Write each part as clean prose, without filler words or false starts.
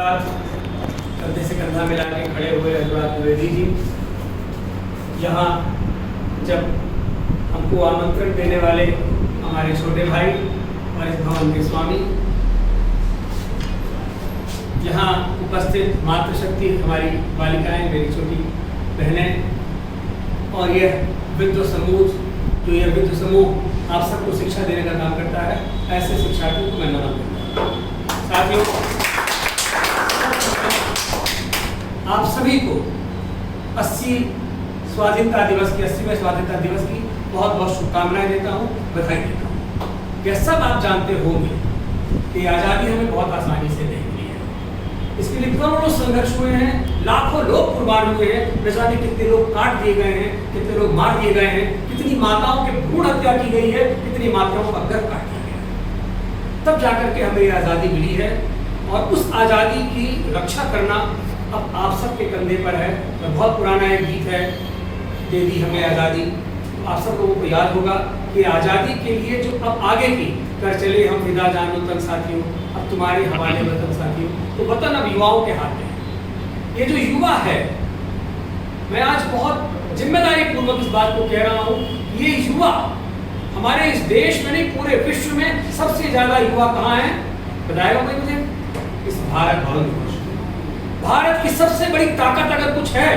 कंधे से कंधा मिला के खड़े हुए अनुराग द्विवेदी जी, यहाँ जब हमको आमंत्रण देने वाले हमारे छोटे भाई और इस भवन के स्वामी, यहाँ उपस्थित मातृशक्ति हमारी बालिकाएं, मेरी छोटी बहनें, और यह विद्व समूह, जो यह विद्व समूह आप सबको शिक्षा देने का काम करता है, ऐसे शिक्षार्थियों को मैं नमन करता हूँ। साथियों, आप सभी को 80वें स्वाधीनता दिवस की बहुत बहुत शुभकामनाएं देता हूँ, बधाई देता हूँ। यह सब आप जानते होंगे कि आज़ादी हमें बहुत आसानी से नहीं मिली है। इसके लिए करोड़ों संघर्ष हुए हैं, लाखों लोग कुर्बान हुए हैं, न जाने कितने लोग काट दिए गए हैं, कितने लोग मार दिए गए हैं, कितनी माताओं की भ्रूण हत्या की गई है, कितनी माताओं का गर्भ काट दिया गया है। तब जाकर के हमें आज़ादी मिली है और उस आज़ादी की रक्षा करना अब आप सबके कंधे पर है। बहुत पुराना एक गीत है, दे दी हमें आज़ादी। आप सब लोगों को याद होगा कि आज़ादी के लिए जो अब आगे की कर चले हम फिदा जानो तन साथियों, अब तुम्हारे हवाले वतन साथियों, तो वतन अब युवाओं के हाथ में है। ये जो युवा है, मैं आज बहुत जिम्मेदारी पूर्वक इस बात को कह रहा हूँ, ये युवा हमारे इस देश में नहीं, पूरे विश्व में सबसे ज्यादा युवा कहाँ है बताएगा कोई मुझे? इस भारत की सबसे बड़ी ताकत अगर कुछ है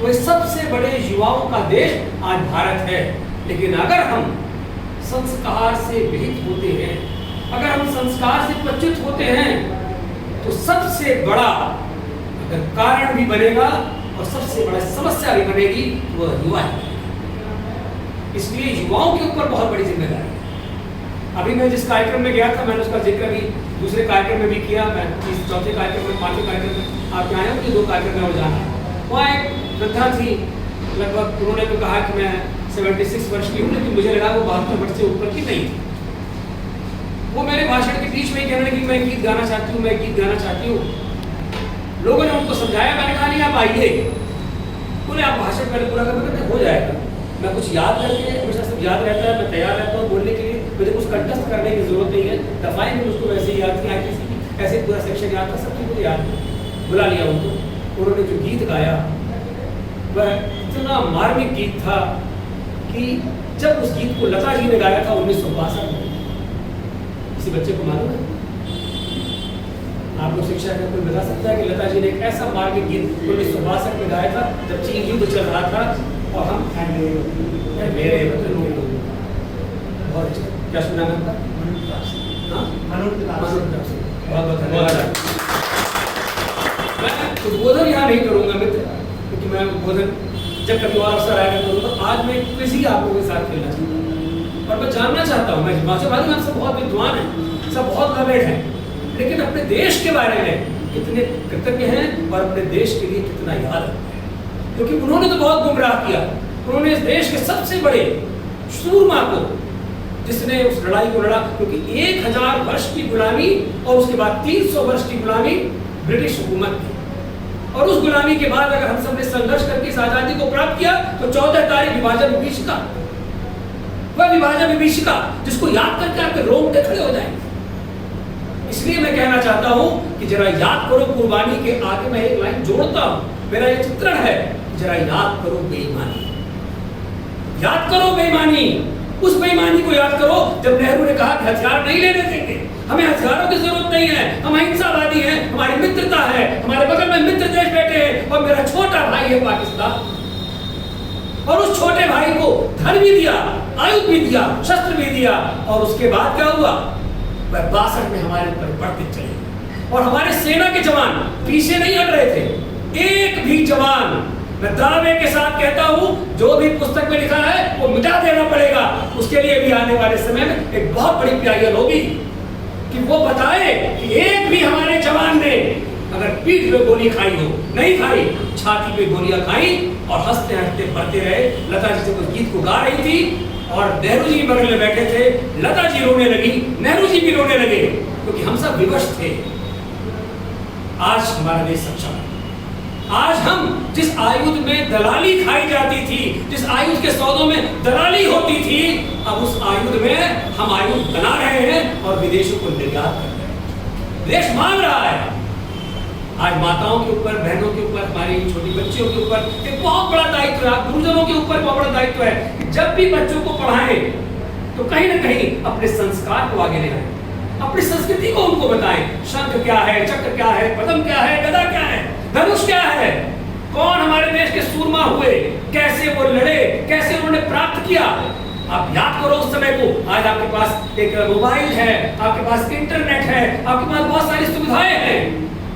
तो इस सबसे बड़े युवाओं का देश आज भारत है। लेकिन अगर हम संस्कार से विहित होते हैं, अगर हम संस्कार से पच्युत होते हैं, तो सबसे बड़ा अगर कारण भी बनेगा और सबसे बड़ा समस्या भी बनेगी तो वह युवा है। इसलिए युवाओं के ऊपर बहुत बड़ी जिम्मेदारी है। अभी मैं जिस कार्यक्रम में गया था, मैंने उसका जिक्र भी दूसरे कार्यक्रम में भी किया। मैं चौथे कार्यक्रम में, पांचवें कार्यक्रम में आप आए हो कि 2 कार्यक्रम में जाना है। वहाँ एक वृद्धा थी, लगभग उन्होंने तो कहा कि मैं 76 वर्ष की हूँ, लेकिन मुझे लगा वो 72 वर्ष से ऊपर की नहीं थी। वो मेरे भाषण के बीच में ही कहने लगी मैं गीत गाना चाहती हूँ, मैं गीत गाना चाहती हूँ। लोगों ने उनको समझाया, मैंने कहा नहीं आप आइए। बोले आप भाषण पहले पूरा कर, हो जाएगा। मैं कुछ याद करके, हमेशा सब याद रहता है, मैं तैयार रहता हूँ बोलने के लिए, मुझे कुछ कंटेस्ट करने की जरूरत नहीं है। दफाएं भी उसको वैसे ही याद थी, किसी की ऐसे पूरा सेक्शन याद था, सब चीज़ मुझे याद है। बुला लिया उनको, उन्होंने जो गीत गाया वह इतना मार्मिक गीत था कि जब उस गीत को लता जी ने गाया था 1962 में, किसी बच्चे को मालूम है? आप लोग शिक्षा का कोई बता सकता है कि लता जी ने एक ऐसा मार्मिक गीत 1962 में गाया था जब चीन युद्ध चल रहा था और हम मेरे बहुत अच्छा, क्या सुना था? बहुत धन्यवाद। मैं उद्बोधन यहाँ नहीं करूँगा मित्र, क्योंकि मैं उद्बोधन जब कभी और अवसर आएगा करूँगा। तो आज मैं क्विज ही आप लोगों के साथ खेलना चाहता हूँ और मैं जानना चाहता हूँ, मैं मालूम है आप सब बहुत विद्वान हैं, सब बहुत लवेड हैं, लेकिन अपने देश के बारे में कितने कृतज्ञ हैं और अपने देश के लिए कितना याद रखते हैं? क्योंकि उन्होंने तो बहुत गुमराह किया। उन्होंने इस देश के सबसे बड़े सूरमा को, जिसने उस लड़ाई को लड़ा, क्योंकि 1000 वर्ष की गुलामी और उसके बाद 300 वर्ष की गुलामी ब्रिटिश हुकूमत थी। और उस गुलामी के बाद अगर हम सब ने संघर्ष करके इस आजादी को प्राप्त किया तो 14 तारीख विभाजन विभीषिका, वह विभाजन विभीषिका जिसको याद करके आपके रोंगटे खड़े हो जाएंगे। इसलिए मैं कहना चाहता हूं कि जरा याद करो कुर्बानी के आगे मैं एक लाइन जोड़ता हूं, मेरा ये चित्रण है, जरा याद करो बेईमानी, याद करो बेईमानी। उस बेईमानी को याद करो जब नेहरू ने कहा कि हथियार नहीं लेने देंगे, हमें हथियारों की जरूरत नहीं है, हम अहिंसावादी हैं, हमारी मित्रता है, हमारे बगल में मित्र देश बैठे हैं और मेरा छोटा भाई है पाकिस्तान। और उस छोटे भाई को धन भी दिया, आयुध भी दिया, शस्त्र भी दिया, और उसके बाद क्या हुआ? वह 62 में हमारे ऊपर बढ़ते चले और हमारे सेना के जवान पीछे नहीं हट रहे थे। एक भी जवान, मैं दावे के साथ कहता हूं, जो भी पुस्तक में लिखा है वो मिटा देना पड़ेगा। उसके लिए भी आने वाले समय में एक बहुत बड़ी प्यायल होगी कि वो बताए कि एक भी हमारे जवान ने अगर पीठ पे गोली खाई हो, नहीं खाई, छाती पे गोलियां खाई और हंसते हंसते पढ़ते रहे। लता जी जब उस गीत को गा रही थी और नेहरू जी बगल में बैठे थे, लता जी रोने लगी, नेहरू जी भी रोने लगे, क्योंकि हम सब विवश थे। आज हमारा देश सक्षम है। आज हम जिस आयुध में दलाली खाई जाती थी, जिस आयुध के सौदों में दलाली होती थी, अब उस आयुध में हम आयुध बना रहे हैं और विदेशों को निर्यात कर रहे हैं। देश मांग रहा है आज माताओं के ऊपर, बहनों के ऊपर, हमारी छोटी बच्चियों के ऊपर एक बहुत बड़ा दायित्व है, गुरुजनों के ऊपर बहुत बड़ा दायित्व है कि जब भी बच्चों को पढ़ाएं तो कहीं ना कहीं अपने संस्कार को आगे ले आए, अपनी संस्कृति को उनको बताएं। शंख क्या है, चक्र क्या है, पद्म क्या है, गदा क्या है, धनुष क्या है, कौन हमारे देश के सूरमा हुए, कैसे वो लड़े, कैसे उन्होंने प्राप्त किया। आप याद करो उस समय को। आज आपके पास एक मोबाइल है, आपके पास इंटरनेट है, आपके पास बहुत सारी सुविधाएं हैं।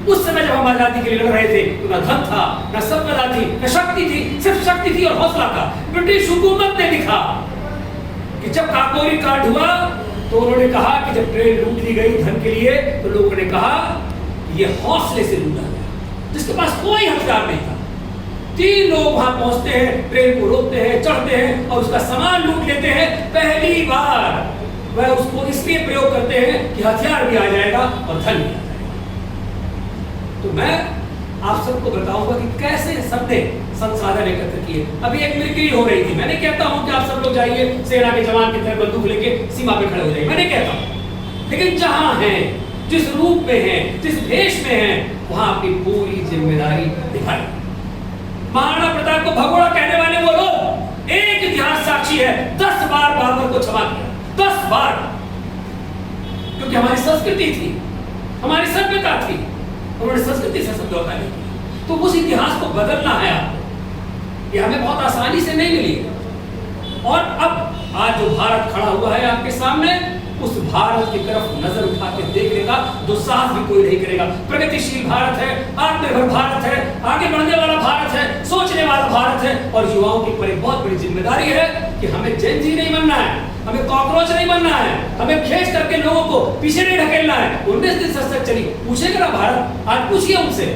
उस समय जब हम आजादी के लिए लड़ रहे थे तो न धन था, न संपदा थी, न शक्ति थी, सिर्फ शक्ति थी और हौसला था। ब्रिटिश हुकूमत ने लिखा कि जब काकोरी कांड हुआ तो उन्होंने कहा कि जब ट्रेन लूट ली गई धन के लिए, तो लोगों ने कहा ये हौसले से लूटा गया, जिसके पास कोई हथियार नहीं था। 3 लोग वहां पहुंचते हैं, ट्रेन को रोकते हैं, चढ़ते हैं और उसका सामान लूट लेते हैं। पहली बार वह उसको इसलिए प्रयोग करते हैं कि हथियार भी आ जाएगा और धन भी आ जाएगा। तो मैं आप सबको बताऊंगा कि कैसे सबने संसाधन एकत्र किए। अभी एक मिरकरी हो रही थी। मैं नहीं कहता हूं कि आप सब लोग जाइए सेना के जवान की तरह बंदूक लेके सीमा पे खड़े हो जाइए, मैं नहीं कहता हूं। लेकिन जहां हैं, जिस रूप में हैं, जिस देश में हैं, वहां अपनी पूरी जिम्मेदारी निभाई। महाराणा प्रताप को भगोड़ा कहने वाले वो लोग, एक इतिहास साक्षी है, 10 बार बाबर को क्षमा किया, 10 बार, क्योंकि हमारी संस्कृति थी, हमारी सभ्यता थी, उन्होंने संस्कृति से समझौता नहीं किया। तो उस इतिहास को बदलना है आपको, ये हमें बहुत आसानी से नहीं मिली। और अब आज जो भारत खड़ा हुआ है आपके सामने, उस भारत की तरफ नजर उठा के देखने का दुस्साहस भी कोई नहीं करेगा। प्रगतिशील भारत है, आत्मनिर्भर भारत है, आगे बढ़ने वाला भारत है, सोचने वाला भारत है। और युवाओं के ऊपर एक बहुत बड़ी जिम्मेदारी है कि हमें जेन जी नहीं बनना है, हमें कॉकरोच नहीं बनना है, हमें खींच करके लोगों को पीछे नहीं ढकेलना है। 19 दिन सच चली, पूछेगा ना भारत, आज पूछिए उनसे,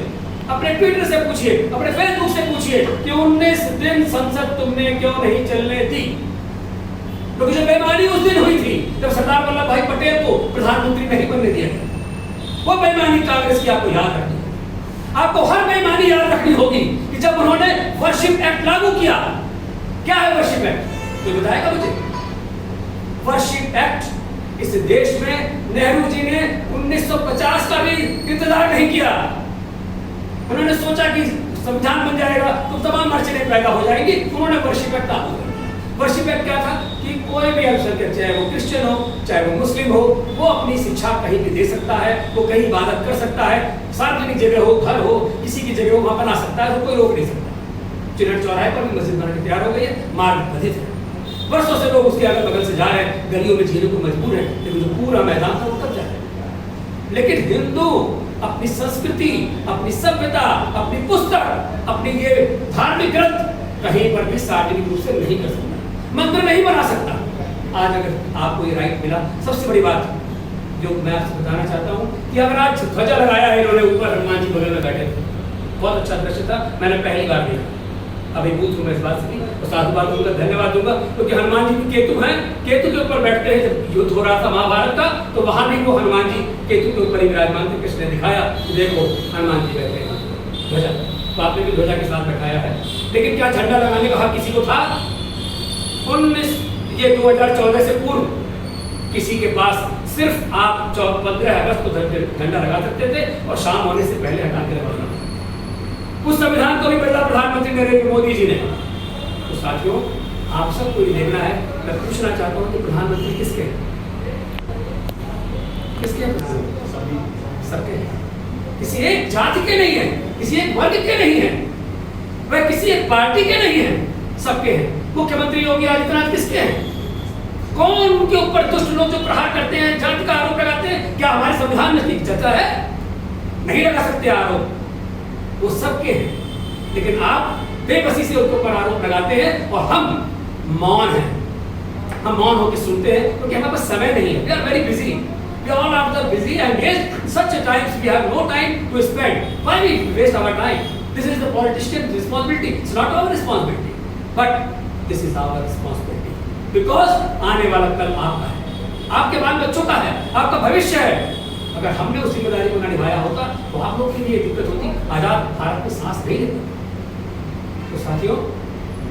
अपने ट्विटर से पूछिए, अपने फेसबुक से पूछिए कि 19 दिन संसद तुमने क्यों नहीं चलने दी। क्योंकि जो बेईमानी उस दिन हुई थी जब सरदार वल्लभ भाई पटेल को प्रधानमंत्री नहीं बनने दिया गया, वो बेईमानी कांग्रेस की आपको याद रखनी है। आपको हर बेईमानी याद रखनी होगी कि जब उन्होंने वर्शिप एक्ट लागू किया। क्या है वर्शिप एक्ट, तो बताएगा मुझे। वर्शिप एक्ट इस देश में नेहरू जी ने 1950 का भी इंतजार नहीं किया। उन्होंने सोचा कि संविधान बन जाएगा तो तमाम अड़चनें पैदा हो जाएंगी, उन्होंने वर्शिप एक्ट लागू किया। वर्शिप एक्ट क्या था कि कोई भी अल्पसंख्यक, चाहे वो क्रिश्चियन हो, चाहे वो मुस्लिम हो, वो अपनी शिक्षा कहीं भी दे सकता है, वो कहीं इबादत कर सकता है, सार्वजनिक जगह हो, घर हो, किसी की जगह हो, वहां बना सकता है, तो कोई रोक नहीं सकता। चिन्हट चौराहे पर भी मस्जिद बना के तैयार हो गई है, मार्ग बाधित है, वर्षों से लोग उसके अगल बगल से जा रहे हैं, गलियों में जीने को मजबूर है, लेकिन जो पूरा मैदान था वो कब जाए। लेकिन हिंदू अपनी संस्कृति, अपनी सभ्यता, अपनी पुस्तक, अपनी ये धार्मिक ग्रंथ कहीं पर भी सार्वजनिक रूप से नहीं कर सकता, मंदिर नहीं बना सकता। आज अगर आपको ये राइट मिला, सबसे बड़ी बात जो मैं आपसे बताना चाहता हूँ कि अगर आज ध्वजा लगाया है इन्होंने ऊपर, हनुमान जी बगल में बैठे थे, बहुत अच्छा दृश्य था, मैंने पहली बार देखा। अभी पूछ मैं इस बात से और साधुवाद दूंगा, धन्यवाद दूंगा, क्योंकि हनुमान जी भी केतु हैं, केतु के ऊपर बैठते हैं। जब युद्ध हो रहा था महाभारत का, तो वहां भी वो हनुमान जी केतु के ऊपर ही विराजमान थे। कृष्ण ने दिखाया कि देखो हनुमान जी बैठे हैं ध्वजा, तो आपने भी ध्वजा के साथ बैठाया है। लेकिन क्या झंडा लगाने का हक किसी को था? 2014 से पूर्व किसी के पास सिर्फ आप 15 अगस्त को झंडा लगा सकते थे और शाम होने से पहले हटा के लगाना। उस संविधान को भी बदला प्रधानमंत्री नरेंद्र मोदी जी ने। तो साथियों, आप सबको ये देखना है। मैं पूछना चाहता हूँ कि प्रधानमंत्री किसके हैं? किसके हैं? सबके हैं। किसी एक जाति के नहीं है, किसी एक वर्ग के नहीं है, वह किसी एक पार्टी के नहीं है, सबके हैं। मुख्यमंत्री योगी आदित्यनाथ किसके हैं? कौन उनके ऊपर दुष्ट लोग जो प्रहार करते हैं, जाति का आरोप लगाते हैं? क्या हमारे संविधान में इसकी चर्चा है? नहीं लगा सकते आरोप, वो सबके हैं। लेकिन आप बेबसी से उनके ऊपर आरोप लगाते हैं और हम मौन हैं, हम मौन होकर सुनते हैं, क्योंकि हमारे पास समय नहीं है। We are very busy. We all are busy and engaged. Such a times we have no time to spend. Why we waste our time? This is the politician's responsibility. It's not our responsibility, but this is our responsibility. Because आने वाला कल आपका है, आपके बाल बच्चों का है, आपका भविष्य है। अगर हमने उस जिम्मेदारी को न निभाया होता तो आप लोग के लिए दिक्कत होती, आजाद भारत में सांस नहीं लेते। तो साथियों,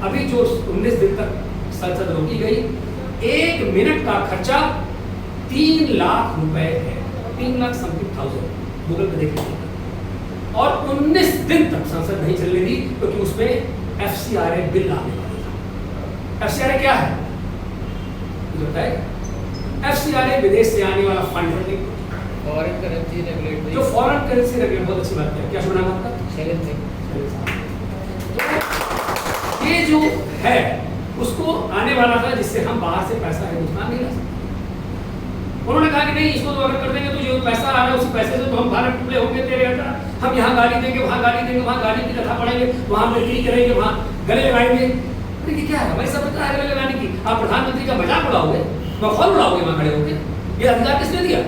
अभी जो 19 दिन तक संसद रोकी गई, 1 मिनट का खर्चा 3 लाख रुपए है, 3 लाख समथिंग थाउजेंड, गूगल पे देख लीजिए। और 19 दिन तक संसद नहीं चलने दी क्योंकि उसमें FCRA बिल आने वाला था। FCRA क्या है मुझे बताएगा? FCRA विदेश से आने वाला फंड है, फॉरेन करेंसी रेगुलेटरी, जो फॉरेन करेंसी रेगुलेट, बहुत अच्छी बात है। क्या शुभ नाम आपका? शैलेंद्र सिंह। तो ये जो है उसको आने वाला था जिससे हम बाहर से पैसा हिंदुस्तान नहीं ला सकते। उन्होंने कहा कि नहीं, इसको तो अगर कर देंगे तो जो पैसा आ रहा है उस पैसे से तो हम भारत टुकड़े होंगे तेरे अंदर, हम यहाँ गाली देंगे, वहाँ गाली देंगे, वहाँ गाली की कथा पढ़ेंगे, वहाँ बिक्री करेंगे, वहाँ गले लगाएंगे। अरे क्या है भाई, सब पता है गले लगाने की। आप प्रधानमंत्री का मजाक उड़ाओगे, मखौल उड़ाओगे वहाँ खड़े होगे। ये अधिकार किसने दिया?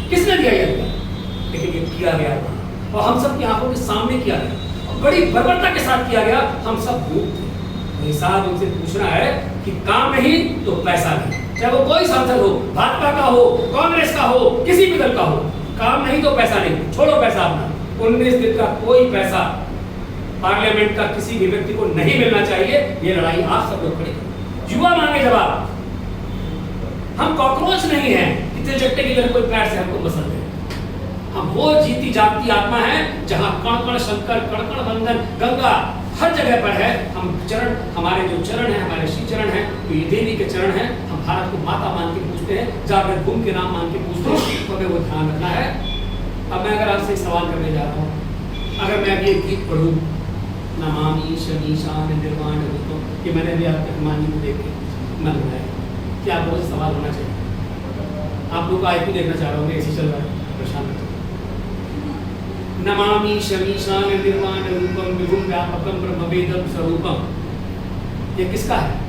किसने दिया ये अधिकार? लेकिन ये किया गया था और हम सब की आंखों के सामने किया गया और बड़ी बर्बरता के साथ किया गया। हम सब मूक थे। हिसाब उनसे पूछना है कि काम नहीं तो पैसा नहीं, चाहे वो कोई सांसद हो, भाजपा का हो, कांग्रेस का हो, किसी भी दल का हो, काम नहीं तो पैसा नहीं। छोड़ो पैसा अपना, 19 दिन का कोई पैसा पार्लियामेंट का किसी भी व्यक्ति को नहीं मिलना चाहिए। ये लड़ाई आप सब लोग खड़ी। युवा मांगे जवाब। हम कॉकरोच नहीं है इतने चट्टे की तरह कोई पैर से हमको पसंद है। हम वो जीती जागती आत्मा है जहां कण कण शंकर, कण कण बंधन, गंगा हर जगह पर है। हम चरण, हमारे जो चरण है, हमारे श्री चरण है, तो ये देवी के चरण है। हम भारत को माता मान के पूछते हैं, जागृत भूमि के नाम मान के पूछते हैं, तो हमें वो ध्यान रखना है। अब मैं अगर आपसे एक सवाल करने जा रहा हूँ, अगर मैं अभी एक गीत पढ़ूँ, नमामि शमीशान निर्वाण रूपम, कि मैंने भी आपके हनुमान जी को देख के मन बनाया, क्या आप लोगों से सवाल होना चाहिए? आप लोग का आईक्यू देखना चाह रहा हूँ, ऐसी चल रहा है, परेशान मत। नमामि शमीशान निर्वाण रूपम विभुम व्यापकम ब्रह्मवेदम स्वरूपम, ये किसका है?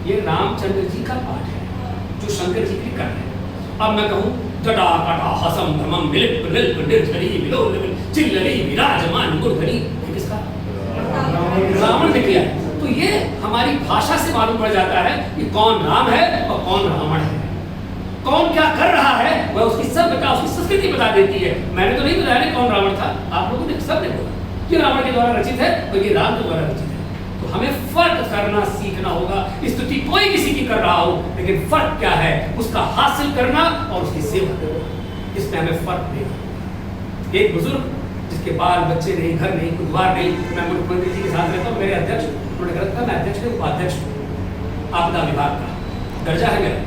ये रामचंद्र जी का पाठ है जो शंकर जी की कर रहे हैं। अब मैं कहूँ जटा कटा हसम धमम मिलिप लिल्प निर्झरी विलोल चिल्लरी विराजमान गुरधरी, ये किसका? रावण ने किया है। तो ये हमारी भाषा से मालूम पड़ जाता है कि कौन राम है और कौन रावण है, कौन क्या कर रहा है, वह उसकी सभ्यता, उसकी संस्कृति बता देती है। मैंने तो नहीं बताया कौन रावण था, आप लोगों ने सब ने बोला कि रावण के द्वारा रचित है और ये राम के द्वारा रचित है। तो हमें फर्क करना सीखना होगा। स्तुति कोई किसी की कर रहा हो, लेकिन फर्क क्या है उसका हासिल करना और उसकी सेवा करना, इसमें हमें फर्क देना। एक बुजुर्ग जिसके बाल बच्चे नहीं, घर नहीं, कोई द्वार नहीं, मैं मुख्यमंत्री जी के साथ रहता हूँ, मेरे अध्यक्ष, उन्होंने कहा था मैं अध्यक्ष नहीं, उपाध्यक्ष हूँ, आपदा विभाग का दर्जा है मेरा,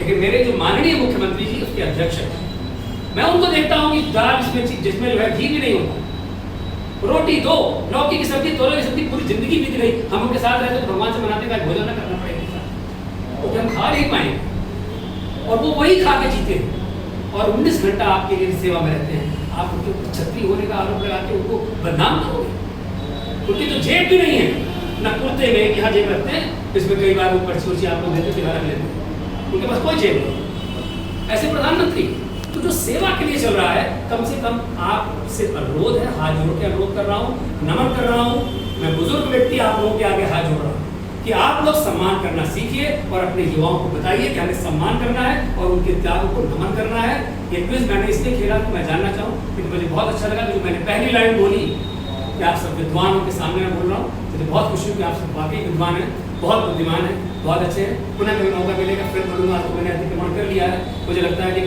लेकिन मेरे जो माननीय मुख्यमंत्री जी उसके अध्यक्ष हैं। मैं उनको देखता हूँ कि दाल जिसमें जो है घी भी नहीं होता, रोटी दो, लौकी की सब्जी, तोरई की सब्जी, पूरी जिंदगी बीत गई। हम उनके साथ रहते तो भगवान से मनाते का भोजन न करना पड़ेगा, क्योंकि हम खा नहीं पाएंगे और वो वही खा के जीते हैं और 19 घंटा आपके लिए सेवा में रहते हैं। आप उनके ऊपर छत्री होने का आरोप लगा के उनको बदनाम करोगे। उनकी तो जेब भी नहीं है, न कुर्ते में यहाँ जेब रखते हैं, इसमें कई बार वो पर्ची उर्ची आप लोग देते थे, रख लेते हैं, उनके पास कोई जेब नहीं। ऐसे प्रधानमंत्री तो जो सेवा के लिए चल रहा है, कम से कम आपसे अनुरोध है, हाथ जोड़ के अनुरोध कर रहा हूँ, नमन कर रहा हूँ, मैं बुजुर्ग व्यक्ति आप लोगों के आगे हाथ जोड़ रहा हूँ कि आप लोग सम्मान करना सीखिए और अपने युवाओं को बताइए कि हमें सम्मान करना है और उनके त्यागों को नमन करना है। ये क्विज मैंने इसलिए खेला कि मैं जानना चाहूँ, क्योंकि मुझे बहुत अच्छा लगा जो मैंने पहली लाइन बोली कि आप सब विद्वानों के सामने मैं बोल रहा हूँ। मुझे बहुत खुशी हुई कि आप सब वाकई विद्वान हैं, बहुत बुद्धिमान हैं, बहुत अच्छे हैं। पुनः कभी मौका मिलेगा फिर बोलूँगा, आपको मैंने अतिक्रमण कर लिया है, मुझे लगता है कि